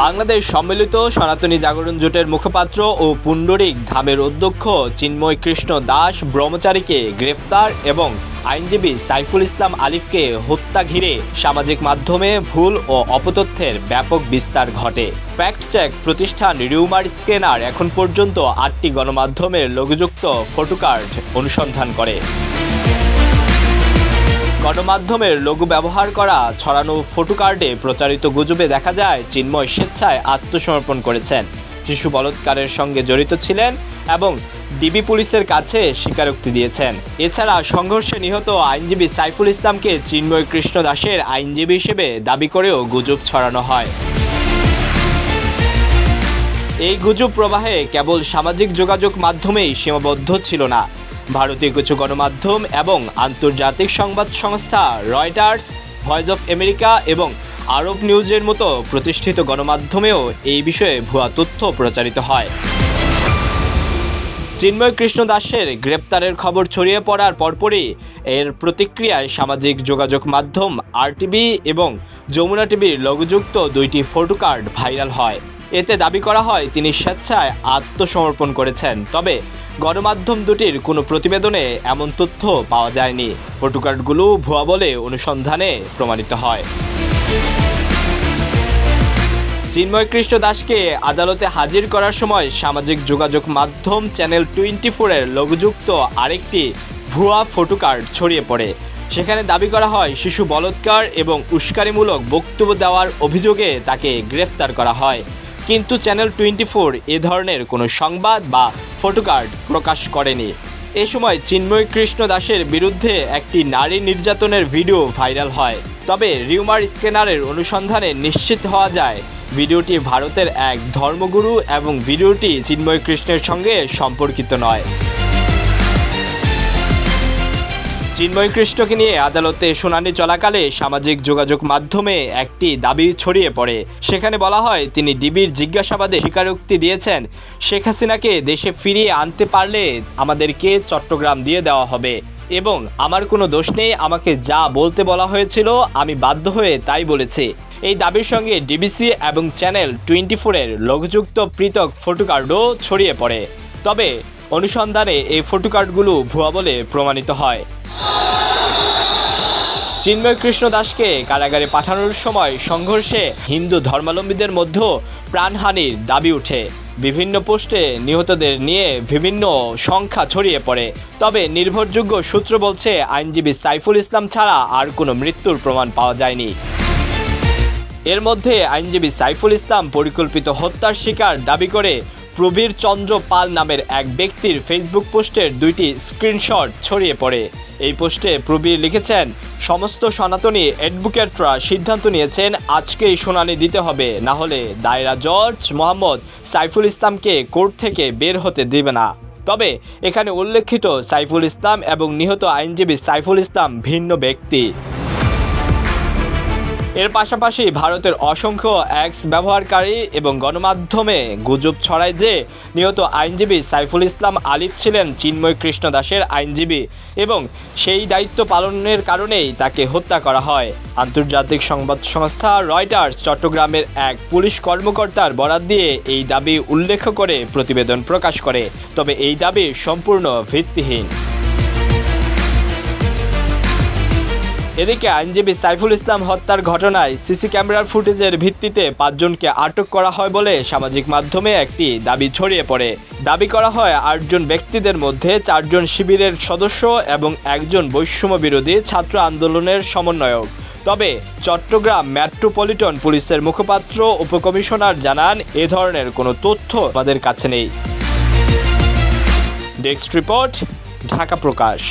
বাংলাদেশ সম্মিলিত সনাতনী জাগরণ জোটের মুখপাত্র ও পুণ্ডরিক ধামের অধ্যক্ষ চিন্ময় কৃষ্ণ দাস ব্রহ্মচারীকে গ্রেফতার এবং আইনজীবী সাইফুল ইসলাম আলিফকে হত্যা ঘিরে সামাজিক মাধ্যমে ভুল ও অপতথ্যের ব্যাপক বিস্তার ঘটে। ফ্যাক্ট চেক প্রতিষ্ঠান রিউমার স্ক্যানার এখন পর্যন্ত 8টি গণমাধ্যমের লোগোযুক্ত ফটোকার্ড অনুসন্ধান করে। গণমাধ্যমের লোগো ব্যবহার করা ছড়ানো ফটোকার্ডে প্রচারিত গুজবে দেখা যায় চিন্ময় স্বেচ্ছায় আত্মসমর্পণ করেছেন, শিশু বলাৎকারের সঙ্গে জড়িত ছিলেন এবং ডিবি পুলিশের কাছে স্বীকারোক্তি দিয়েছেন। এছাড়া সংঘর্ষে নিহত আইনজীবী সাইফুল ইসলামকে চিন্ময় কৃষ্ণ দাসের আইনজীবী হিসেবে দাবি করেও গুজব ছড়ানো হয়। এই গুজব প্রবাহে কেবল সামাজিক যোগাযোগ মাধ্যমেই সীমাবদ্ধ ছিল না। ভারতীয় কিছু গণমাধ্যম এবং আন্তর্জাতিক সংবাদ সংস্থা রয়টার্স, ভয়েস অফ আমেরিকা এবং আরব নিউজের মতো প্রতিষ্ঠিত গণমাধ্যমেও এই বিষয়ে ভুয়া তথ্য প্রচারিত হয়। চিন্ময় কৃষ্ণ দাসের গ্রেপ্তারের খবর ছড়িয়ে পড়ার পরপরই এর প্রতিক্রিয়ায় সামাজিক যোগাযোগ মাধ্যম আরটিভি এবং যমুনা টিভির লোগোযুক্ত 2টি ফটোকার্ড ভাইরাল হয়। এতে দাবি করা হয় তিনি স্বেচ্ছায় আত্মসমর্পণ করেছেন, তবে গণমাধ্যম দুটির কোনো প্রতিবেদনে এমন তথ্য পাওয়া যায়নি। ফটোকার্ডগুলো ভুয়া বলে অনুসন্ধানে প্রমাণিত হয়। চিন্ময় কৃষ্ণ দাসকে আদালতে হাজির করার সময় সামাজিক যোগাযোগ মাধ্যম চ্যানেল 24-এর লোগোযুক্ত আরেকটি ভুয়া ফটোকার্ড ছড়িয়ে পড়ে। সেখানে দাবি করা হয় শিশু বলাৎকার এবং উস্কানিমূলক বক্তব্য দেওয়ার অভিযোগে তাকে গ্রেফতার করা হয়, কিন্তু চ্যানেল 24 এ ধরনের কোনো সংবাদ বা ফটোকার্ড প্রকাশ করেনি। এ সময় চিন্ময় কৃষ্ণ দাসের বিরুদ্ধে একটি নারী নির্যাতনের ভিডিও ভাইরাল হয়, তবে রিউমার স্ক্যানারের অনুসন্ধানে নিশ্চিত হওয়া যায় ভিডিওটি ভারতের এক ধর্মগুরু এবং ভিডিওটি চিন্ময় কৃষ্ণের সঙ্গে সম্পর্কিত নয়। চিন্ময় কৃষ্ণকে নিয়ে আদালতে শুনানি চলাকালে সামাজিক যোগাযোগ মাধ্যমে একটি দাবি ছড়িয়ে পড়ে। সেখানে বলা হয় তিনি ডিবির জিজ্ঞাসাবাদে স্বীকারোক্তি দিয়েছেন, শেখ হাসিনাকে দেশে ফিরিয়ে আনতে পারলে আমাদেরকে চট্টগ্রাম দিয়ে দেওয়া হবে এবং আমার কোনো দোষ নেই, আমাকে যা বলতে বলা হয়েছিল আমি বাধ্য হয়ে তাই বলেছি। এই দাবির সঙ্গে ডিবিসি এবং চ্যানেল 24-এর লোগোযুক্ত পৃথক ফটোকার্ডও ছড়িয়ে পড়ে, তবে অনুসন্ধানে এই ফটোকার্ডগুলো ভুয়া বলে প্রমাণিত হয়। চিন্ময় কৃষ্ণ দাসকে কারাগারে পাঠানোর সময় সংঘর্ষে হিন্দু ধর্মাবলম্বীদের মধ্যে প্রাণহানির দাবি উঠে। বিভিন্ন পোস্টে নিহতদের নিয়ে বিভিন্ন সংখ্যা ছড়িয়ে পড়ে, তবে নির্ভরযোগ্য সূত্র বলছে আইনজীবী সাইফুল ইসলাম ছাড়া আর কোনো মৃত্যুর প্রমাণ পাওয়া যায়নি। এর মধ্যে আইনজীবী সাইফুল ইসলাম পরিকল্পিত হত্যার শিকার দাবি করে প্রবীর চন্দ্র পাল নামের এক ব্যক্তির ফেসবুক পোস্টের 2টি স্ক্রিনশট ছড়িয়ে পড়ে। এই পোস্টে প্রবীর লিখেছেন, সমস্ত সনাতনী অ্যাডভোকেটরা সিদ্ধান্ত নিয়েছেন আজকেই শুনানি দিতে হবে, না হলে দায়রা জজ মোহাম্মদ সাইফুল ইসলামকে কোর্ট থেকে বের হতে দেবে না। তবে এখানে উল্লেখিত সাইফুল ইসলাম এবং নিহত আইনজীবী সাইফুল ইসলাম ভিন্ন ব্যক্তি। এর পাশাপাশি ভারতের অসংখ্য এক্স ব্যবহারকারী এবং গণমাধ্যমে গুজব ছড়ায় যে নিহত আইনজীবী সাইফুল ইসলাম আলিফ ছিলেন চিন্ময় কৃষ্ণ দাসের আইনজীবী এবং সেই দায়িত্ব পালনের কারণেই তাকে হত্যা করা হয়। আন্তর্জাতিক সংবাদ সংস্থা রয়টার্স চট্টগ্রামের এক পুলিশ কর্মকর্তার বরাত দিয়ে এই দাবি উল্লেখ করে প্রতিবেদন প্রকাশ করে, তবে এই দাবি সম্পূর্ণ ভিত্তিহীন। এদিকে আইনজীবী সাইফুল ইসলাম হত্যার ঘটনায় সিসি ক্যামেরার ফুটেজের ভিত্তিতে 5 জনকে আটক করা হয় বলে সামাজিক মাধ্যমে একটি দাবি ছড়িয়ে পড়ে। দাবি করা হয় 8 জন ব্যক্তিদের মধ্যে 4 জন শিবিরের সদস্য এবং 1 জন বৈষম্য বিরোধী ছাত্র আন্দোলনের সমন্বয়ক। তবে চট্টগ্রাম মেট্রোপলিটন পুলিশের মুখপাত্র উপকমিশনার জানান, এ ধরনের কোনো তথ্য আমাদের কাছে নেই। ডেস্ক রিপোর্ট, ঢাকা প্রকাশ।